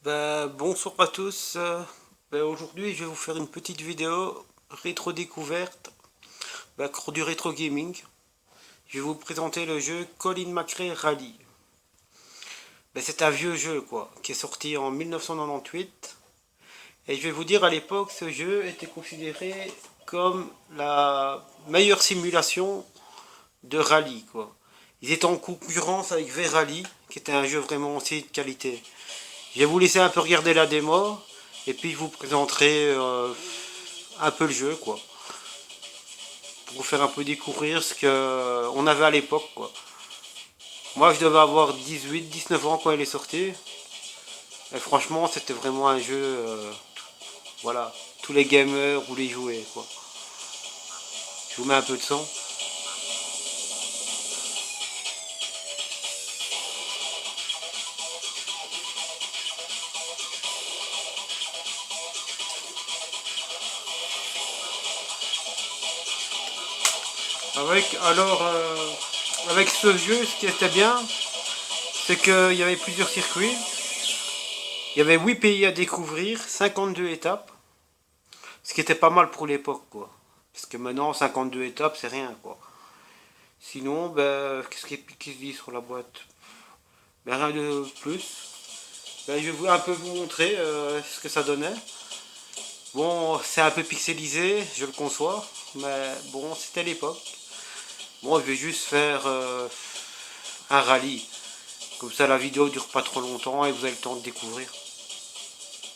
Bonsoir à tous. Aujourd'hui, je vais vous faire une petite vidéo rétro découverte du rétro gaming. Je vais vous présenter le jeu Colin McRae Rally. C'est un vieux jeu qui est sorti en 1998. Et je vais vous dire, à l'époque, ce jeu était considéré comme la meilleure simulation de rallye Ils étaient en concurrence avec V-Rally, qui était un jeu vraiment aussi de qualité. Je vais vous laisser un peu regarder la démo et puis je vous présenterai un peu le jeu pour vous faire un peu découvrir ce qu'on avait à l'époque Moi je devais avoir 18-19 ans quand il est sorti et franchement c'était vraiment un jeu voilà, tous les gamers voulaient y jouer Je vous mets un peu de son. Avec ce jeu, ce qui était bien, c'est qu'il y avait plusieurs circuits. Il y avait 8 pays à découvrir, 52 étapes. Ce qui était pas mal pour l'époque Parce que maintenant 52 étapes c'est rien Sinon, qu'est-ce qu'il dit sur la boîte? Rien de plus. Je vais un peu vous montrer ce que ça donnait. Bon, c'est un peu pixelisé, je le conçois, mais bon, c'était l'époque. Bon, je vais juste faire un rallye. Comme ça, la vidéo dure pas trop longtemps et vous avez le temps de découvrir.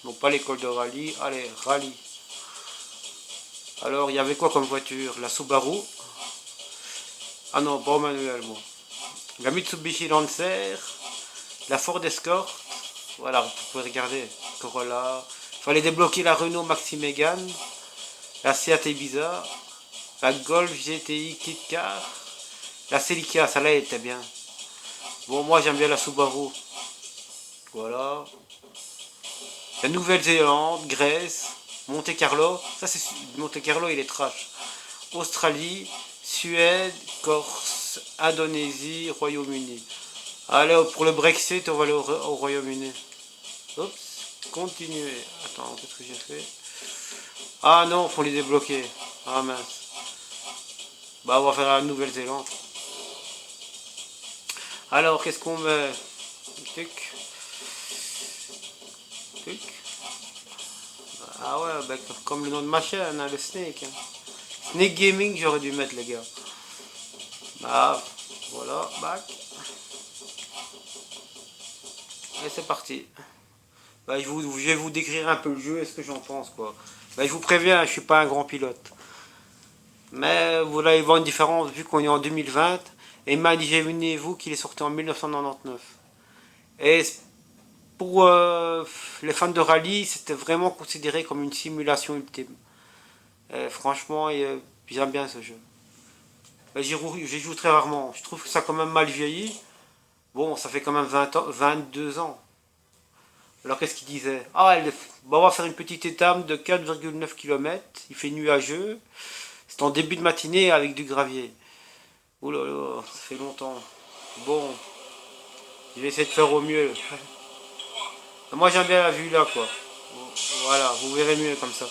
Non, pas l'école de rallye, allez, rallye. Alors, il y avait quoi comme voiture? La Subaru. Ah non, pas au manuel, moi. La Mitsubishi Lancer, la Ford Escort. Voilà, vous pouvez regarder. Corolla. Il fallait débloquer la Renault Maxi Mégane, la Seat Ibiza, la Golf GTI Kit Car, la Celica, ça là était bien. Bon, moi j'aime bien la Subaru. Voilà. La Nouvelle-Zélande, Grèce, Monte Carlo. Ça c'est Monte Carlo, il est trash. Australie, Suède, Corse, Indonésie, Royaume-Uni. Allez, pour le Brexit, on va aller au Royaume-Uni. Oups, continuer. Attends, qu'est-ce que j'ai fait? Ah non, faut les débloquer. Ah mince. On va faire la Nouvelle-Zélande. Alors, qu'est-ce qu'on met? Tuc, tuc. Ah ouais, comme le nom de ma chaîne, le Snake. Snake Gaming, j'aurais dû mettre, les gars. Voilà, back. Et c'est parti. Je vais vous décrire un peu le jeu et ce que j'en pense, je vous préviens, je suis pas un grand pilote. Mais vous allez voir une différence vu qu'on est en 2020. Et imaginez-vous qu'il est sorti en 1999. Et pour les fans de rallye, c'était vraiment considéré comme une simulation ultime. Franchement, j'aime bien ce jeu. J'y joue très rarement. Je trouve que ça a quand même mal vieilli. Bon, ça fait quand même 20 ans, 22 ans. Alors qu'est-ce qu'il disait? On va faire une petite étape de 4,9 km. Il fait nuageux. C'est en début de matinée avec du gravier. Ouh là là, ça fait longtemps. Bon, je vais essayer de faire au mieux. Moi j'aime bien la vue là Voilà, vous verrez mieux comme ça.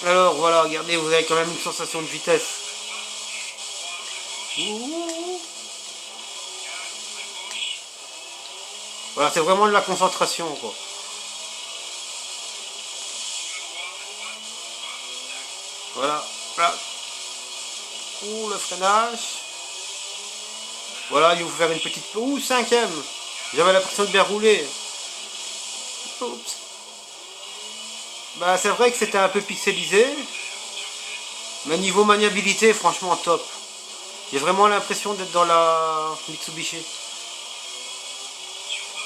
Alors voilà, regardez, vous avez quand même une sensation de vitesse. Ouh. Voilà, c'est vraiment de la concentration Voilà, voilà. Ouh, le freinage. Voilà, il va vous faire une petite... Ouh, cinquième. J'avais l'impression de bien rouler. Oups. C'est vrai que c'était un peu pixelisé. Mais niveau maniabilité, franchement top. J'ai vraiment l'impression d'être dans la Mitsubishi.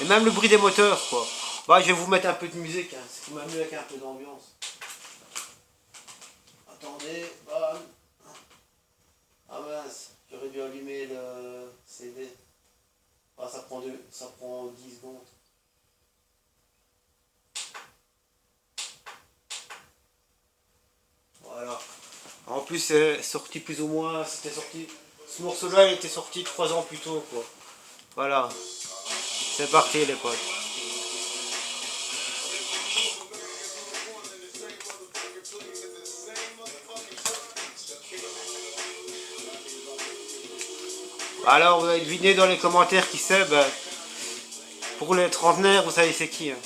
Et même le bruit des moteurs je vais vous mettre un peu de musique, ce qui m'amuse avec un peu d'ambiance. Attendez, bam. Ah mince, j'aurais dû allumer le CD. Ça prend 10 secondes. Voilà. En plus, c'est sorti plus ou moins, c'était sorti. Ce morceau-là, il était sorti 3 ans plus tôt Voilà. C'est parti les potes. Alors vous allez deviner dans les commentaires qui c'est. Ben, pour les trentenaires, vous savez c'est qui. Hein.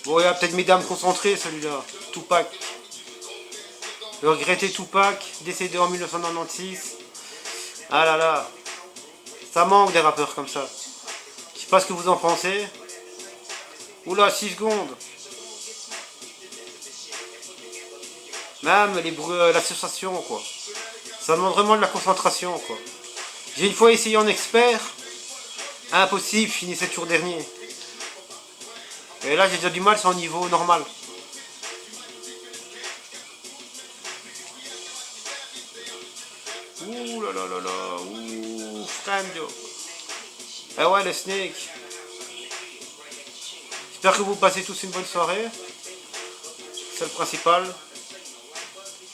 Bon, il y a peut-être Mesdames concentrées celui-là. Tupac. Le regretté Tupac, décédé en 1996. Ah là là. Ça manque des rappeurs comme ça. Je sais pas ce que vous en pensez. Oula, 6 secondes. Même l'association, quoi. Ça demande vraiment de la concentration, quoi. J'ai une fois essayé en expert. Impossible, je finissais toujours dernier. Et là, j'ai déjà du mal, c'est en niveau normal. Ouh là là là là. Ouh, Franjo. Eh ouais, le Snake. J'espère que vous passez tous une bonne soirée. C'est le principal.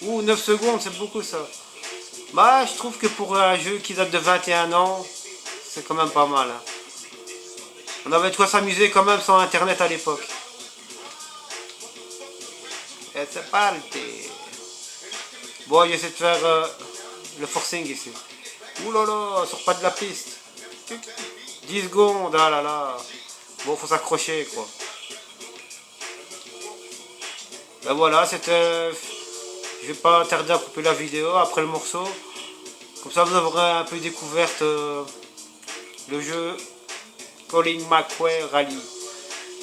Ouh, 9 secondes, c'est beaucoup ça. Bah, je trouve que pour un jeu qui date de 21 ans, c'est quand même pas mal. Hein. On avait de quoi s'amuser quand même sans internet à l'époque. Et c'est parti. Bon, j'essaie de faire le forcing ici. Ouh là là, sort pas de la piste. 10 secondes, ah là là. Bon, faut s'accrocher quoi. Ben voilà, c'était... Je vais pas tarder à couper la vidéo après le morceau. Comme ça vous aurez un peu découverte le jeu Colin McRae Rally.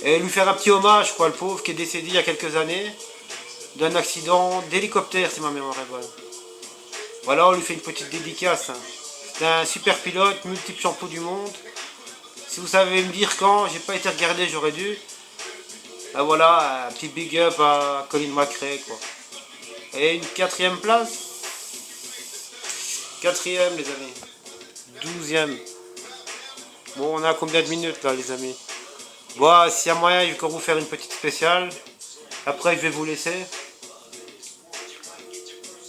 Et lui faire un petit hommage quoi, le pauvre qui est décédé il y a quelques années d'un accident d'hélicoptère si ma mémoire est bonne. Voilà, on lui fait une petite dédicace. Hein. C'est un super pilote, multiple champion du monde. Si vous savez me dire quand, j'ai pas été regardé, j'aurais dû. Ben voilà, un petit big up à Colin McRae quoi. Et une 4e place. 4e les amis. 12e. Bon, on a combien de minutes là les amis? Bon, s'il y a moyen, je vais encore vous faire une petite spéciale. Après, je vais vous laisser.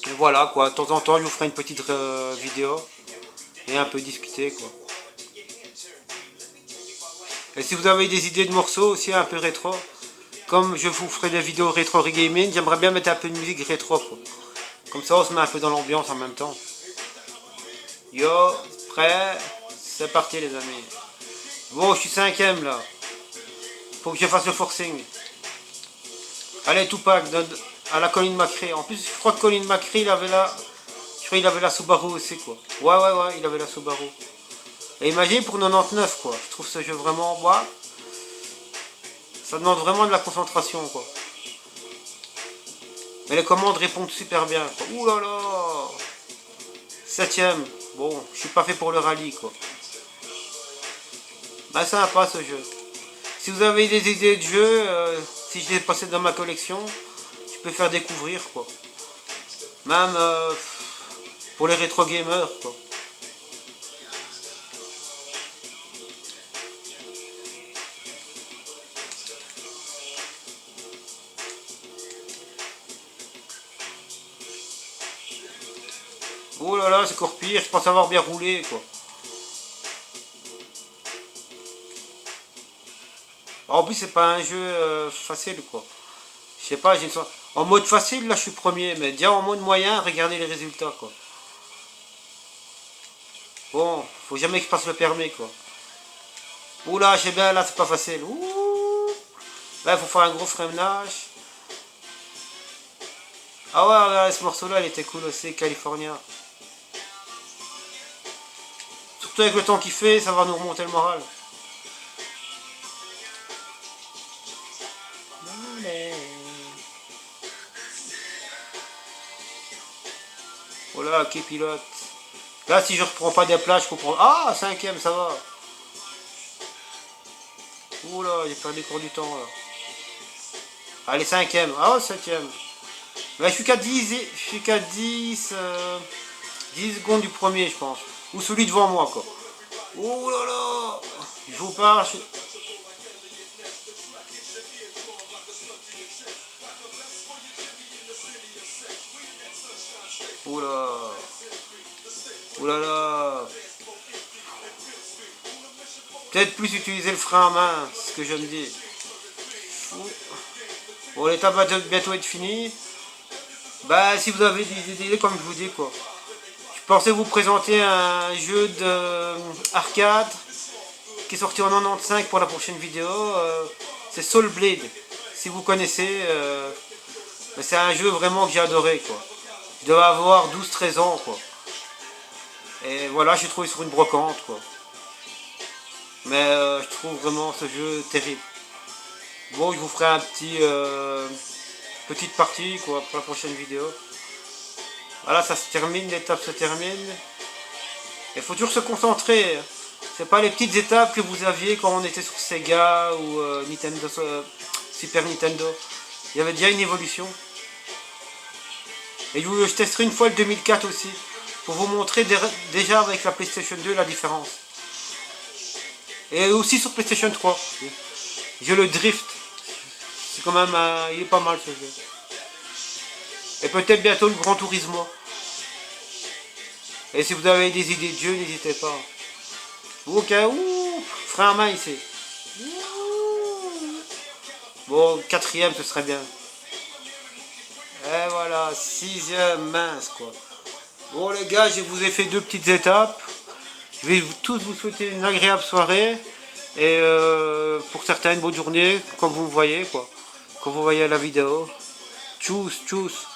Et voilà quoi, de temps en temps, je vous ferai une petite vidéo. Et un peu discuter quoi. Et si vous avez des idées de morceaux aussi un peu rétro, comme je vous ferai des vidéos rétro gaming, j'aimerais bien mettre un peu de musique rétro quoi. Comme ça on se met un peu dans l'ambiance en même temps. Yo, prêt? C'est parti les amis. Bon, je suis 5e là. Faut que je fasse le forcing. Allez, Tupac, donne à la Colin McRae. En plus, je crois que Colin McRae, il avait la... Je crois qu'il avait la Subaru aussi quoi. Ouais, il avait la Subaru. Et imagine pour 99 quoi. Je trouve ce jeu vraiment... Ouais, ça demande vraiment de la concentration quoi. Mais les commandes répondent super bien quoi. Ouh là là. 7e. Bon, je suis pas fait pour le rallye quoi. Bah sympa ce jeu. Si vous avez des idées de jeux, si je les passé dans ma collection, je peux faire découvrir quoi. Même pour les rétro gamers quoi. Oh là là, c'est encore pire, je pense avoir bien roulé quoi. En plus, c'est pas un jeu facile quoi. Je sais pas, en mode facile, là je suis premier, mais déjà en mode moyen, regardez les résultats quoi. Bon, faut jamais que je passe le permis quoi. Oula, je sais bien, là c'est pas facile. Ouh. Là, il faut faire un gros freinage. Ah ouais, regarde, ce morceau-là, il était cool aussi, California. Surtout avec le temps qu'il fait, ça va nous remonter le moral. Voilà, qui pilote. Là, si je reprends pas des plages, je comprends. Ah, 5e, ça va. Oula, j'ai perdu cours du temps là. Allez, 5e. Ah, 7e. Là, je suis qu'à 10, 10 secondes du premier, je pense. Ou celui devant moi, quoi. Oh là là. Je vous parle. Oula. Oula là. Peut-être plus utiliser le frein à main, c'est ce que je me dis. Bon, l'étape va bientôt être finie. Bah, si vous avez des idées, comme je vous dis, quoi. Je pensais vous présenter un jeu de arcade qui est sorti en 95 pour la prochaine vidéo. C'est Soul Blade. Si vous connaissez, c'est un jeu vraiment que j'ai adoré, quoi. Je devais avoir 12-13 ans, quoi. Et voilà, j'ai trouvé sur une brocante, quoi. Mais je trouve vraiment ce jeu terrible. Bon, je vous ferai un petite partie, quoi, pour la prochaine vidéo. Voilà, ça se termine, l'étape se termine. Il faut toujours se concentrer. C'est pas les petites étapes que vous aviez quand on était sur Sega ou Nintendo, Super Nintendo. Il y avait déjà une évolution. Et je testerai une fois le 2004 aussi, pour vous montrer déjà avec la PlayStation 2 la différence. Et aussi sur PlayStation 3. J'ai le Drift. C'est quand même, il est pas mal ce jeu. Et peut-être bientôt le Gran Turismo. Et si vous avez des idées de jeu, n'hésitez pas. Ok, frère main ici. Bon, quatrième, ce serait bien. Et voilà, sixième, mince quoi. Bon les gars, je vous ai fait deux petites étapes. Je vais tous vous souhaiter une agréable soirée. Et pour certains, une bonne journée, comme vous voyez quoi. Quand vous voyez la vidéo. Tchuss, tchuss.